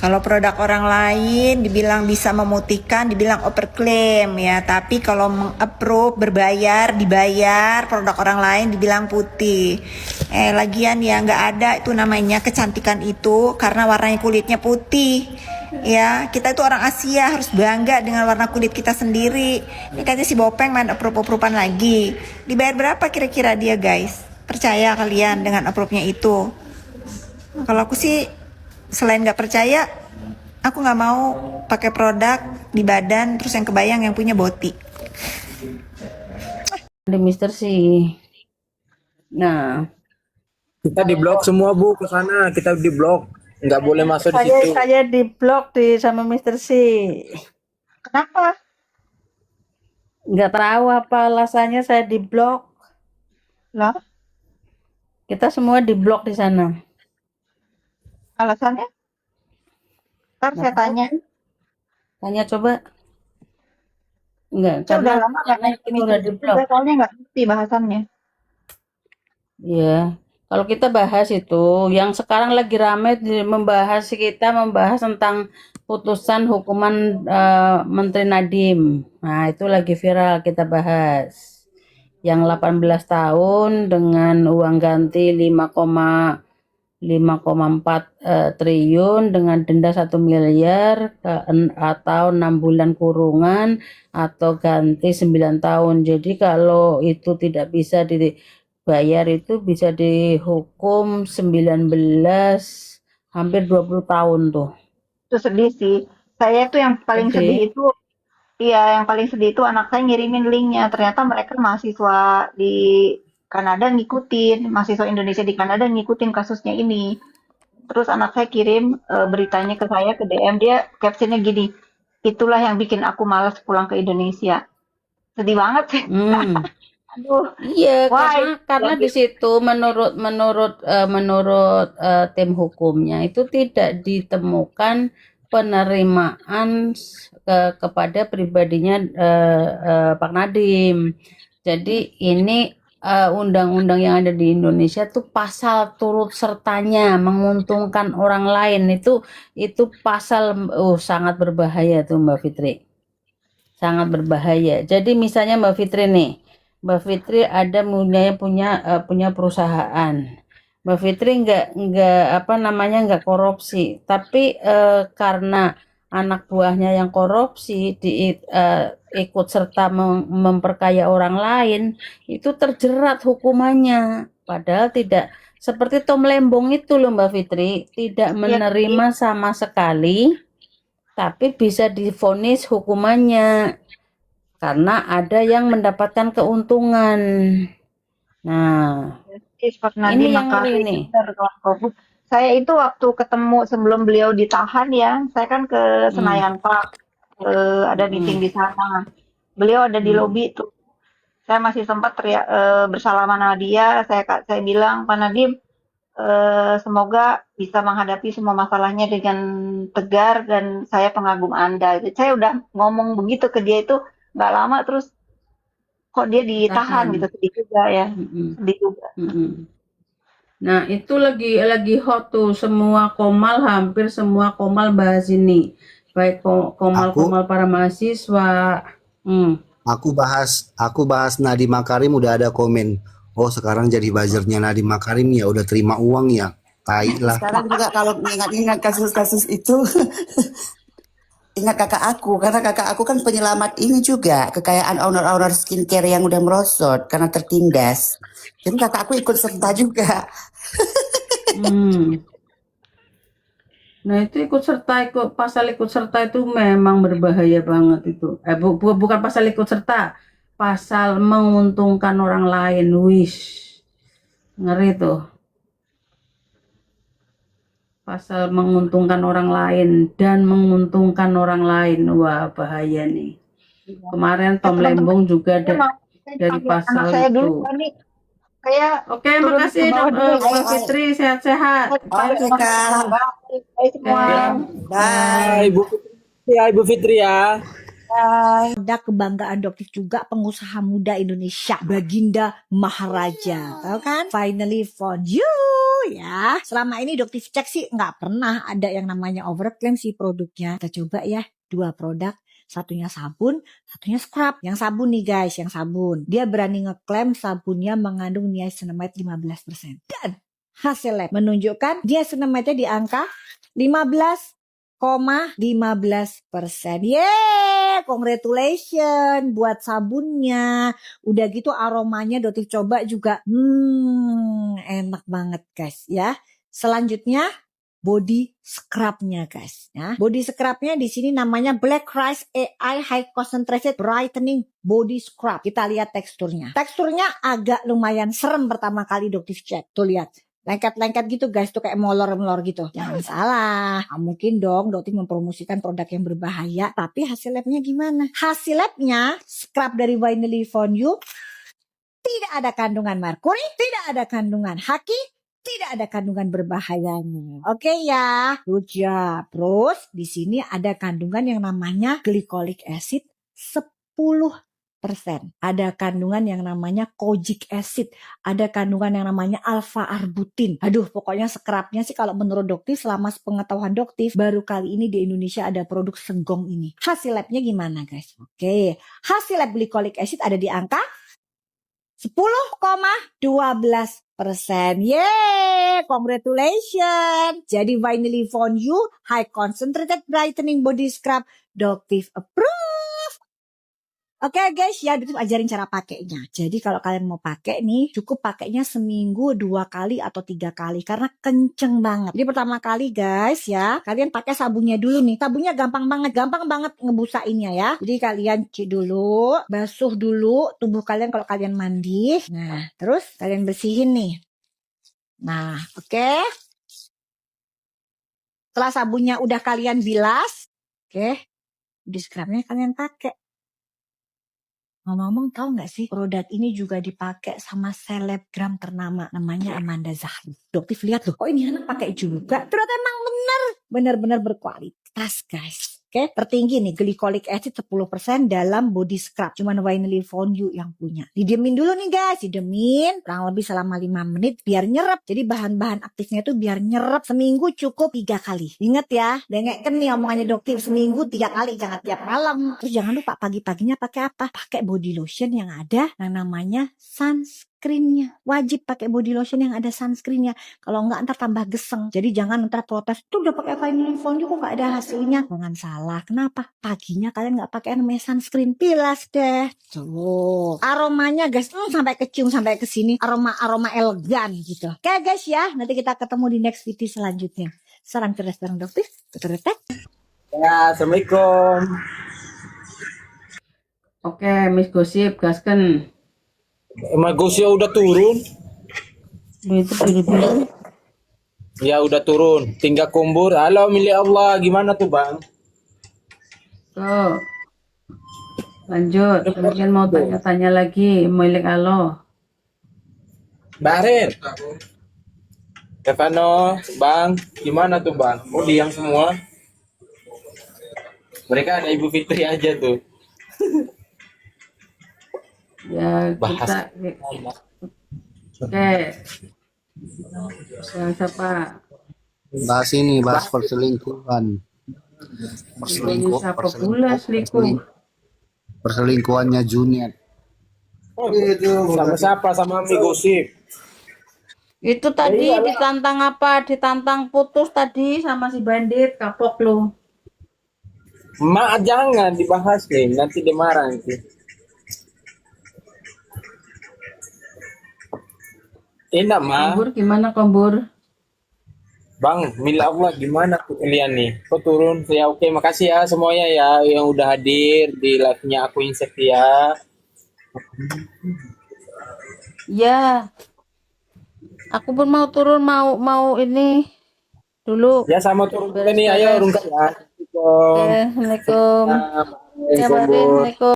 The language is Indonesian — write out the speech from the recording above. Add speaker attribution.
Speaker 1: Kalau produk orang lain dibilang bisa memutihkan, dibilang overclaim ya. Tapi kalau meng-approve, berbayar, dibayar, produk orang lain dibilang putih. Lagian ya nggak ada itu namanya kecantikan itu karena warnanya kulitnya putih. Ya, kita itu orang Asia harus bangga dengan warna kulit kita sendiri. Ini katanya si Bopeng main approve-approvean lagi. Dibayar berapa kira-kira dia guys? Percaya kalian dengan approve-nya itu? Kalau aku sih selain nggak percaya, aku nggak mau pakai produk di badan terus yang kebayang yang punya boti.
Speaker 2: Di Mister sih. Nah,
Speaker 3: Kita diblok semua Bu ke sana, kita diblok. Nggak boleh masuk di situ.
Speaker 2: saya di blok sama Mister C.
Speaker 1: Kenapa?
Speaker 2: Nggak tahu apa alasannya saya di blok.
Speaker 1: Lah,
Speaker 2: Kita semua di blok di sana.
Speaker 1: alasannya? Ntar saya tanya.
Speaker 2: Tanya coba. Enggak,
Speaker 1: Saya udah lama nggak
Speaker 2: karena
Speaker 1: tanya ke
Speaker 2: kita
Speaker 1: Mister
Speaker 2: udah di blok.
Speaker 1: Saya soalnya nggak ngerti bahasannya.
Speaker 2: Iya. Kalau kita bahas itu, yang sekarang lagi ramai kita membahas tentang putusan hukuman Menteri Nadiem. Nah, itu lagi viral kita bahas. Yang 18 tahun dengan uang ganti 5,4 triliun dengan denda 1 miliar atau 6 bulan kurungan atau ganti 9 tahun. Jadi kalau itu tidak bisa dibayar itu bisa dihukum 19 hampir 20 tahun tuh.
Speaker 1: Itu sedih sih. Saya tuh yang paling
Speaker 2: Sedih.
Speaker 1: sedih itu, iya yang paling sedih itu anak saya ngirimin linknya. Ternyata mereka mahasiswa di Kanada ngikutin, mahasiswa Indonesia di Kanada ngikutin kasusnya ini. Terus anak saya kirim beritanya ke saya ke DM, dia captionnya gini, itulah yang bikin aku malas pulang ke Indonesia. Sedih banget sih.
Speaker 2: Hmm.
Speaker 1: Aduh,
Speaker 2: Iya,
Speaker 1: why?
Speaker 2: karena di situ menurut tim hukumnya itu tidak ditemukan penerimaan kepada pribadinya Pak Nadiem. Jadi ini undang-undang yang ada di Indonesia tuh pasal turut sertanya menguntungkan orang lain itu pasal sangat berbahaya tuh Mbak Fitri. Sangat berbahaya. Jadi misalnya Mbak Fitri nih, Mbak Fitri punya perusahaan. Mbak Fitri nggak korupsi, tapi karena anak buahnya yang korupsi ikut serta memperkaya orang lain, itu terjerat hukumannya. Padahal tidak seperti Tom Lembong itu loh Mbak Fitri, tidak menerima sama sekali, tapi bisa divonis hukumannya karena ada yang mendapatkan keuntungan. Nah,
Speaker 1: Pak
Speaker 2: ini
Speaker 1: Nadiem
Speaker 2: yang ngeri
Speaker 1: makasih
Speaker 2: nih.
Speaker 1: bener kalau COVID. Saya itu waktu ketemu sebelum beliau ditahan ya, saya kan ke
Speaker 2: Hmm,
Speaker 1: Senayan Park, ada meeting
Speaker 2: hmm,
Speaker 1: di sana. Beliau ada di
Speaker 2: hmm.
Speaker 1: lobi tuh. Saya masih sempat teriak, bersalaman sama dia. Saya bilang, Pak Nadiem, semoga bisa menghadapi semua masalahnya dengan tegar dan saya pengagum Anda. Saya udah ngomong begitu ke dia itu nggak lama terus kok dia ditahan
Speaker 2: Tahan.
Speaker 1: gitu, sedih juga ya,
Speaker 2: Hmm,
Speaker 1: sedih juga.
Speaker 2: hmm. Nah, itu lagi hot tuh hampir semua komal bahas ini. Baik
Speaker 4: Aku
Speaker 2: komal-komal para mahasiswa. Hmm.
Speaker 4: aku bahas Nadiem Makarim udah ada komen. Oh, sekarang jadi buzzernya Nadiem Makarim ya udah terima uang ya. Tai lah.
Speaker 5: Sekarang juga kalau ingat-ingat kasus-kasus itu, ingat kakak aku, karena kakak aku kan penyelamat ini juga, kekayaan owner-owner skincare yang udah merosot karena tertindas. Jadi kakak aku ikut serta juga.
Speaker 2: Hmm. Nah, itu pasal ikut serta itu memang berbahaya banget itu. Bukan pasal ikut serta, pasal menguntungkan orang lain. Wish, ngeri tuh. Pasal menguntungkan orang lain dan menguntungkan orang lain. Wah, bahaya nih.
Speaker 1: Iya.
Speaker 2: Kemarin Tom
Speaker 1: Teman-teman,
Speaker 2: Lembong juga
Speaker 1: saya mau saya
Speaker 2: dari
Speaker 1: dipanggil anak
Speaker 2: pasal
Speaker 1: saya dulu,
Speaker 2: itu.
Speaker 1: Pak, nih. Saya
Speaker 2: Oke,
Speaker 1: turun ke
Speaker 2: makasih
Speaker 1: bawah dulu ya.
Speaker 2: Mbak Fitri, sehat-sehat.
Speaker 1: Oke,
Speaker 5: Oke
Speaker 1: terima kasih.
Speaker 5: kak,
Speaker 1: Bye. Bye semua.
Speaker 2: Oke,
Speaker 3: Ya,
Speaker 5: bye.
Speaker 3: Ibu Fitri ya, Ibu Fitri ya.
Speaker 6: Ada kebanggaan Doktif juga, pengusaha muda Indonesia, Baginda Maharaja. Tahu kan? Finally found you ya. Selama ini Doktif cek sih nggak pernah ada yang namanya overclaim sih produknya. Kita coba ya, 2 produk. Satunya sabun, satunya scrub. Yang sabun nih guys, yang sabun. Dia berani ngeklaim sabunnya mengandung niacinamide 15%. Dan hasil lab menunjukkan niacinamide di angka 15,15%. Yeay, congratulations buat sabunnya. Udah gitu aromanya Doktif coba juga. Enak banget guys ya. Selanjutnya body scrubnya guys ya. Body scrubnya di sini namanya Black Rice AI High Concentrated Brightening Body Scrub. Kita lihat teksturnya. Teksturnya agak lumayan serem pertama kali Doktif cek. Tuh lihat. Lengket-lengket gitu guys, tuh kayak molor-molor gitu. Jangan salah, nggak mungkin dong Doktif mempromosikan produk yang berbahaya. Tapi hasil labnya gimana? Hasil labnya, scrub dari Vinely Found You, tidak ada kandungan merkuri, tidak ada kandungan haki, tidak ada kandungan berbahayanya. Oke ya, good job. Terus di sini ada kandungan yang namanya glycolic acid 10%. Ada kandungan yang namanya kojic acid, ada kandungan yang namanya alpha arbutin. Aduh, pokoknya scrubnya sih kalau menurut Doktif selama pengetahuan Doktif baru kali ini di Indonesia ada produk segong ini. Hasil labnya gimana guys? Oke, hasil lab glycolic acid ada di angka 10,12%. Yeay, congratulations. Jadi Vinely Found You High Concentrated Brightening Body Scrub Doktif approve. Oke guys ya, Doktif ajarin cara pakainya. Jadi kalau kalian mau pakai nih, cukup pakainya seminggu 2 kali atau 3 kali karena kenceng banget. Jadi pertama kali guys ya, kalian pakai sabunnya dulu nih. Sabunnya gampang banget ngebusainnya ya. Jadi kalian cuci dulu, basuh dulu tubuh kalian kalau kalian mandi. Nah, terus kalian bersihin nih. Nah, oke. Setelah sabunnya udah kalian bilas, oke, di scrubnya kalian pakai. Ngomong-ngomong tahu nggak sih produk ini juga dipakai sama selebgram ternama namanya Amanda Zahri. Doktif lihat loh, kok ini anak pakai juga. Ternyata emang benar-benar berkualitas guys. Oke, tertinggi nih glycolic acid 10% dalam body scrub. Cuman Vinely Found You yang punya. Didiemin dulu nih guys, didiemin kurang lebih selama 5 menit biar nyerap. Jadi bahan-bahan aktifnya itu biar nyerap seminggu cukup 3 kali. Ingat ya, dengeken nih omongannya Doktif seminggu 3 kali, jangan tiap malam. Terus jangan lupa pagi-paginya pakai apa? Pakai body lotion yang ada yang namanya sunscreennya. Wajib pakai body lotion yang ada sunscreennya. Kalau enggak ntar tambah geseng. Jadi jangan ntar protes. Tuh udah pakai Vinely Found You kok nggak ada hasilnya. Jangan salah. Kenapa? Paginya kalian nggak pakai namanya sunscreen, pilas deh. Tuh. Aromanya guys, sampai kecium sampai ke sini. Aroma elegan gitu. Oke guys ya, nanti kita ketemu di next video selanjutnya. Salam cerdas bareng Doktif. Keteretek.
Speaker 3: Ya, assalamualaikum.
Speaker 2: Oke, Miss Gosip, gasken.
Speaker 3: Emang Gosnya udah turun?
Speaker 2: Itu biru-biru.
Speaker 3: Ya udah turun, tinggal kumbur. Halo milik Allah, gimana tuh bang?
Speaker 2: Tuh. Lanjut, mungkin mau tanya-tanya lagi, milik Allah.
Speaker 3: Barin. Stefano, bang, gimana tuh bang? Oh diam semua. Mereka ada Ibu Fitri aja tuh.
Speaker 2: Ya,
Speaker 3: Bahas.
Speaker 2: kita oke. Yang siapa?
Speaker 4: Bahas ini, bahas perselingkuhan.
Speaker 2: Ini siapa pula selingkuh?
Speaker 4: Perselingkuhannya Junior.
Speaker 3: Oh gitu. Sama siapa? Sama Mi Gosip.
Speaker 2: Itu tadi ditantang apa? Ditantang putus tadi sama si bandit, kapok lu.
Speaker 3: Mak jangan dibahas nih, nanti dia marah nanti. Enak mah.
Speaker 2: Kombur gimana Kombur?
Speaker 3: Bang, milik Allah gimana tuh kalian nih? Kok turun? Ya oke, makasih ya semuanya ya yang udah hadir di live-nya aku Insetia.
Speaker 2: Ya. Aku pun mau turun, mau ini dulu.
Speaker 3: Ya sama turun juga nih, ayo rungkat ya.
Speaker 2: Assalamualaikum. Ya,
Speaker 3: Assalamualaikum.
Speaker 2: Assalamualaikum.